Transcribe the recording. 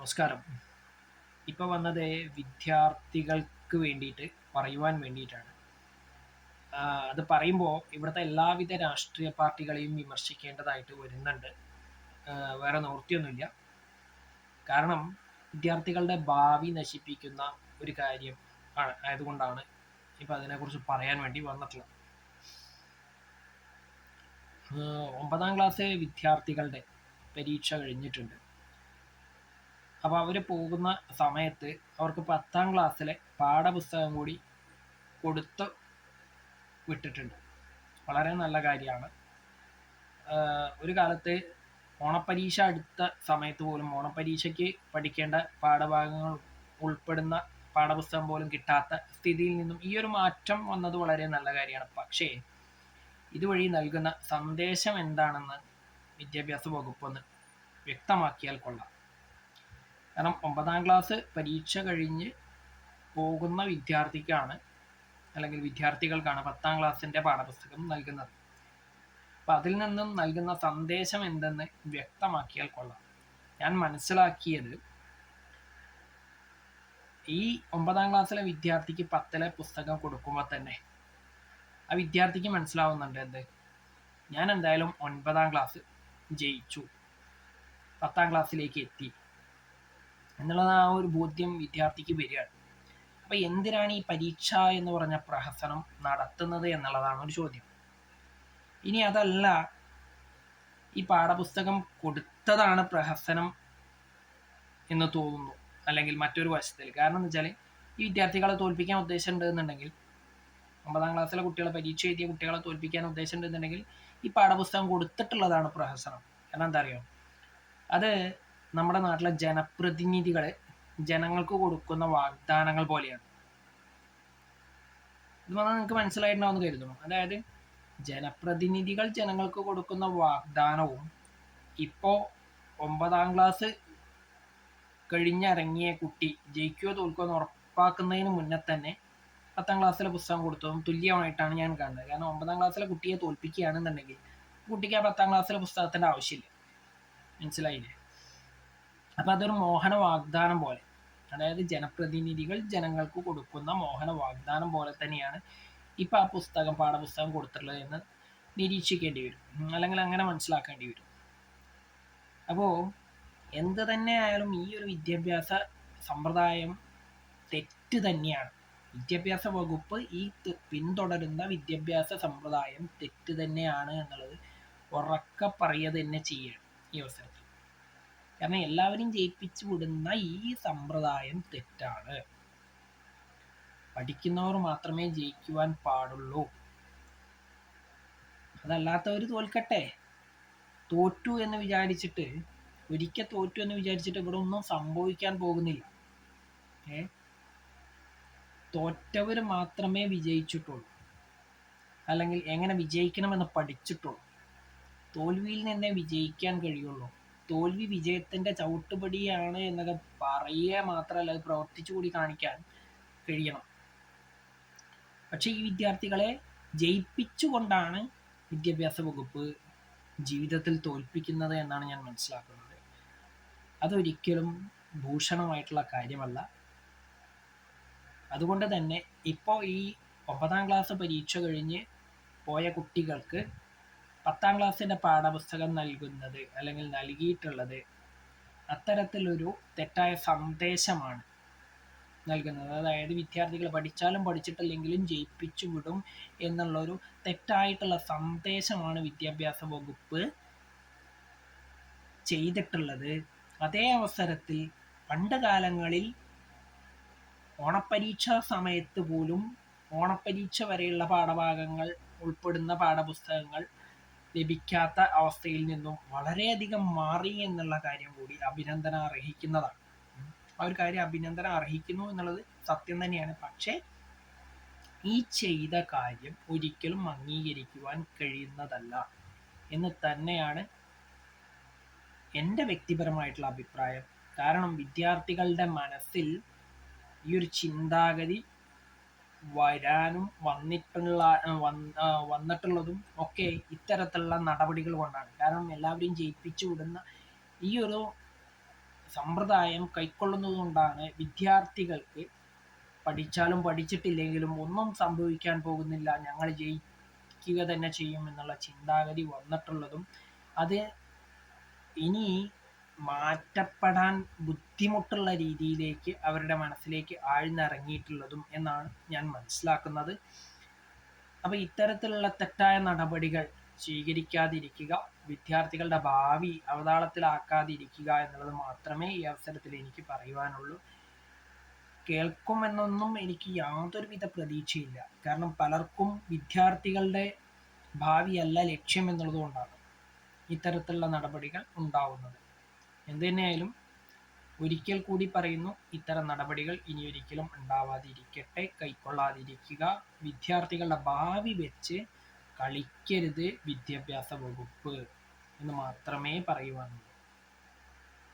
നമസ്കാരം. ഇപ്പോൾ വന്നത് വിദ്യാർത്ഥികൾക്ക് വേണ്ടിയിട്ട് പറയുവാൻ വേണ്ടിയിട്ടാണ്. അത് പറയുമ്പോൾ ഇവിടുത്തെ എല്ലാവിധ രാഷ്ട്രീയ പാർട്ടികളെയും വിമർശിക്കേണ്ടതായിട്ട് വരുന്നുണ്ട്. വേറെ നിവൃത്തിയൊന്നുമില്ല. കാരണം വിദ്യാർത്ഥികളുടെ ഭാവി നശിപ്പിക്കുന്ന ഒരു കാര്യം ആയതുകൊണ്ടാണ് ഇപ്പോൾ അതിനെക്കുറിച്ച് പറയാൻ വേണ്ടി വന്നിട്ടുള്ളത്. 9ാം ക്ലാസ് വിദ്യാർത്ഥികളുടെ പരീക്ഷ കഴിഞ്ഞിട്ടുണ്ട്. അപ്പോൾ അവർ പോകുന്ന സമയത്ത് അവർക്ക് 10ാം ക്ലാസ്സിലെ പാഠപുസ്തകം കൂടി കൊടുത്ത് വിട്ടിട്ടുണ്ട്. വളരെ നല്ല കാര്യമാണ്. ഒരു കാലത്ത് ഓണപ്പരീക്ഷ അടുത്ത സമയത്ത് പോലും ഓണപ്പരീക്ഷയ്ക്ക് പഠിക്കേണ്ട പാഠഭാഗങ്ങൾ ഉൾപ്പെടുന്ന പാഠപുസ്തകം പോലും കിട്ടാത്ത സ്ഥിതിയിൽ നിന്നും ഈ ഒരു മാറ്റം വന്നത് വളരെ നല്ല കാര്യമാണ്. പക്ഷേ ഇതുവഴി നൽകുന്ന സന്ദേശം എന്താണെന്ന് വിദ്യാഭ്യാസ വകുപ്പ് ഒന്ന് വ്യക്തമാക്കിയാൽ കൊള്ളാം. കാരണം 9ാം ക്ലാസ് പരീക്ഷ കഴിഞ്ഞ് പോകുന്ന വിദ്യാർത്ഥിക്കാണ് അല്ലെങ്കിൽ വിദ്യാർത്ഥികൾക്കാണ് 10ാം ക്ലാസ്സിൻ്റെ പാഠപുസ്തകം നൽകുന്നത്. അപ്പം അതിൽ നിന്നും നൽകുന്ന സന്ദേശം എന്തെന്ന് വ്യക്തമാക്കിയാൽ കൊള്ളാം. ഞാൻ മനസ്സിലാക്കിയത് ഈ 9ാം ക്ലാസ്സിലെ വിദ്യാർത്ഥിക്ക് 10ലെ പുസ്തകം കൊടുക്കുമ്പോൾ തന്നെ ആ വിദ്യാർത്ഥിക്ക് മനസ്സിലാവുന്നുണ്ട് എന്ത്, ഞാൻ എന്തായാലും 9ാം ക്ലാസ് ജയിച്ചു, 10ാം ക്ലാസ്സിലേക്ക് എത്തി എന്നുള്ളത് ആ ഒരു ബോധ്യം വിദ്യാർത്ഥിക്ക് വരികയാണ്. അപ്പം എന്തിനാണ് ഈ പരീക്ഷ എന്ന് പറഞ്ഞ പ്രഹസനം നടത്തുന്നത് എന്നുള്ളതാണ് ഒരു ചോദ്യം. ഇനി അതല്ല, ഈ പാഠപുസ്തകം കൊടുത്തതാണ് പ്രഹസനം എന്ന് തോന്നുന്നു, അല്ലെങ്കിൽ മറ്റൊരു വശത്തിൽ. കാരണം എന്ന് വെച്ചാൽ ഈ വിദ്യാർത്ഥികളെ തോൽപ്പിക്കാൻ ഉദ്ദേശമുണ്ട് എന്നുണ്ടെങ്കിൽ, 9ാം ക്ലാസ്സിലെ കുട്ടികളെ, പരീക്ഷ എഴുതിയ കുട്ടികളെ തോൽപ്പിക്കാൻ ഉദ്ദേശമുണ്ട് എന്നുണ്ടെങ്കിൽ ഈ പാഠപുസ്തകം കൊടുത്തിട്ടുള്ളതാണ് പ്രഹസനം. കാരണം എന്താ അറിയോ, അത് നമ്മുടെ നാട്ടിലെ ജനപ്രതിനിധികളെ ജനങ്ങൾക്ക് കൊടുക്കുന്ന വാഗ്ദാനങ്ങൾ പോലെയാണ്. ഇത് വന്നാൽ നിങ്ങൾക്ക് മനസ്സിലായിട്ടുണ്ടാവുമെന്ന് കരുതുന്നു. അതായത് ജനപ്രതിനിധികൾ ജനങ്ങൾക്ക് കൊടുക്കുന്ന വാഗ്ദാനവും ഇപ്പോൾ 9ാം ക്ലാസ് കഴിഞ്ഞിറങ്ങിയ കുട്ടി ജയിക്കുകയോ തോൽക്കുകയോ എന്ന് ഉറപ്പാക്കുന്നതിന് മുന്നേ തന്നെ 10ാം ക്ലാസ്സിലെ പുസ്തകം കൊടുത്തതും തുല്യമായിട്ടാണ് ഞാൻ കാണുന്നത്. കാരണം 9ാം ക്ലാസ്സിലെ കുട്ടിയെ തോൽപ്പിക്കുകയാണെന്നുണ്ടെങ്കിൽ കുട്ടിക്ക് ആ 10ാം ക്ലാസ്സിലെ പുസ്തകത്തിൻ്റെ ആവശ്യമില്ല. മനസ്സിലായില്ലേ? അപ്പം അതൊരു മോഹന വാഗ്ദാനം പോലെ, അതായത് ജനപ്രതിനിധികൾ ജനങ്ങൾക്ക് കൊടുക്കുന്ന മോഹന വാഗ്ദാനം പോലെ തന്നെയാണ് ഇപ്പം ആ പുസ്തകം, പാഠപുസ്തകം കൊടുത്തിട്ടുള്ളത് എന്ന് നിരീക്ഷിക്കേണ്ടി വരും, അല്ലെങ്കിൽ അങ്ങനെ മനസ്സിലാക്കേണ്ടി വരും. അപ്പോൾ എന്ത് തന്നെ ആയാലും ഈ ഒരു വിദ്യാഭ്യാസ സമ്പ്രദായം തെറ്റ് തന്നെയാണ്. വിദ്യാഭ്യാസ വകുപ്പ് ഈ പിന്തുടരുന്ന വിദ്യാഭ്യാസ സമ്പ്രദായം തെറ്റ് തന്നെയാണ് എന്നുള്ളത് ഉറക്കെ പറയുക തന്നെ ചെയ്യണം ഈ അവസരത്തിൽ. കാരണം എല്ലാവരും ജയിപ്പിച്ചു വിടുന്ന ഈ സമ്പ്രദായം തെറ്റാണ്. പഠിക്കുന്നവർ മാത്രമേ ജയിക്കുവാൻ പാടുള്ളൂ. അതല്ലാത്തവർ തോൽക്കട്ടെ. തോറ്റു എന്ന് വിചാരിച്ചിട്ട്, ഒരിക്കൽ തോറ്റു എന്ന് വിചാരിച്ചിട്ട് ഇവിടെ ഒന്നും സംഭവിക്കാൻ പോകുന്നില്ല. തോറ്റവർ മാത്രമേ വിജയിച്ചിട്ടുള്ളൂ, അല്ലെങ്കിൽ എങ്ങനെ വിജയിക്കണമെന്ന് പഠിച്ചിട്ടുള്ളൂ. തോൽവിയിൽ നിന്നേ വിജയിക്കാൻ കഴിയുള്ളൂ. തോൽവി വിജയത്തിൻ്റെ ചവിട്ടുപടിയാണ് എന്നൊക്കെ പറയുക മാത്രമല്ല, അത് പ്രവർത്തിച്ചു കൂടി കാണിക്കാൻ കഴിയണം. പക്ഷേ ഈ വിദ്യാർത്ഥികളെ ജയിപ്പിച്ചുകൊണ്ടാണ് വിദ്യാഭ്യാസ വകുപ്പ് ജീവിതത്തിൽ തോൽപ്പിക്കുന്നത് എന്നാണ് ഞാൻ മനസ്സിലാക്കുന്നത്. അതൊരിക്കലും ഭൂഷണമായിട്ടുള്ള കാര്യമല്ല. അതുകൊണ്ട് തന്നെ ഇപ്പോൾ ഈ 9ാം ക്ലാസ് പരീക്ഷ കഴിഞ്ഞ് പോയ കുട്ടികൾക്ക് 10ാം ക്ലാസ്സിൻ്റെ പാഠപുസ്തകം നൽകുന്നത്, അല്ലെങ്കിൽ നൽകിയിട്ടുള്ളത്, അത്തരത്തിലൊരു തെറ്റായ സന്ദേശമാണ് നൽകുന്നത്. അതായത് വിദ്യാർത്ഥികൾ പഠിച്ചാലും പഠിച്ചിട്ടില്ലെങ്കിലും ജയിപ്പിച്ചു വിടും എന്നുള്ളൊരു തെറ്റായിട്ടുള്ള സന്ദേശമാണ് വിദ്യാഭ്യാസ വകുപ്പ് ചെയ്തിട്ടുള്ളത്. അതേ അവസരത്തിൽ പണ്ട് കാലങ്ങളിൽ ഓണപ്പരീക്ഷാ സമയത്ത് പോലും ഓണപ്പരീക്ഷ വരെയുള്ള പാഠഭാഗങ്ങൾ ഉൾപ്പെടുന്ന പാഠപുസ്തകങ്ങൾ ലഭിക്കാത്ത അവസ്ഥയിൽ നിന്നും വളരെയധികം മാറി എന്നുള്ള കാര്യം കൂടി അഭിനന്ദനം അർഹിക്കുന്നതാണ്. ആ ഒരു കാര്യം അഭിനന്ദനം അർഹിക്കുന്നു എന്നുള്ളത് സത്യം തന്നെയാണ്. പക്ഷേ ഈ ചെയ്ത കാര്യം ഒരിക്കലും അംഗീകരിക്കുവാൻ കഴിയുന്നതല്ല എന്ന് തന്നെയാണ് എൻ്റെ വ്യക്തിപരമായിട്ടുള്ള അഭിപ്രായം. കാരണം വിദ്യാർത്ഥികളുടെ മനസ്സിൽ ഈ ഒരു ചിന്താഗതി വരാനും വന്നിട്ടുള്ളതും ഒക്കെ ഇത്തരത്തിലുള്ള നടപടികൾ കൊണ്ടാണ്. കാരണം എല്ലാവരെയും ജയിപ്പിച്ചു വിടുന്ന ഈ ഒരു സമ്പ്രദായം കൈക്കൊള്ളുന്നതുകൊണ്ടാണ് വിദ്യാർത്ഥികൾക്ക് പഠിച്ചാലും പഠിച്ചിട്ടില്ലെങ്കിലും ഒന്നും സംഭവിക്കാൻ പോകുന്നില്ല, ഞങ്ങൾ ജയിക്കുക തന്നെ ചെയ്യും എന്നുള്ള ചിന്താഗതി വന്നിട്ടുള്ളതും അത് ഇനി മാറ്റപ്പെടാൻ ബുദ്ധിമുട്ടുള്ള രീതിയിലേക്ക് അവരുടെ മനസ്സിലേക്ക് ആഴ്ന്നിറങ്ങിയിട്ടുള്ളതും എന്നാണ് ഞാൻ മനസ്സിലാക്കുന്നത്. അപ്പോൾ ഇത്തരത്തിലുള്ള തെറ്റായ നടപടികൾ സ്വീകരിക്കാതിരിക്കുക, വിദ്യാർത്ഥികളുടെ ഭാവി അവതാളത്തിലാക്കാതിരിക്കുക എന്നുള്ളത് മാത്രമേ ഈ അവസരത്തിൽ എനിക്ക് പറയുവാനുള്ളൂ. കേൾക്കുമെന്നൊന്നും എനിക്ക് യാതൊരുവിധ പ്രതീക്ഷയില്ല. കാരണം പലർക്കും വിദ്യാർത്ഥികളുടെ ഭാവിയല്ല ലക്ഷ്യം എന്നുള്ളത് കൊണ്ടാണ് ഇത്തരത്തിലുള്ള നടപടികൾ ഉണ്ടാവുന്നത്. എന്തുതന്നെയായാലും ഒരിക്കൽ കൂടി പറയുന്നു, ഇത്തരം നടപടികൾ ഇനി ഒരിക്കലും ഉണ്ടാവാതിരിക്കട്ടെ, കൈക്കൊള്ളാതിരിക്കുക. വിദ്യാർത്ഥികളുടെ ഭാവി വെച്ച് കളിക്കരുത് വിദ്യാഭ്യാസ വകുപ്പ് എന്ന് മാത്രമേ പറയുവാനുള്ളൂ.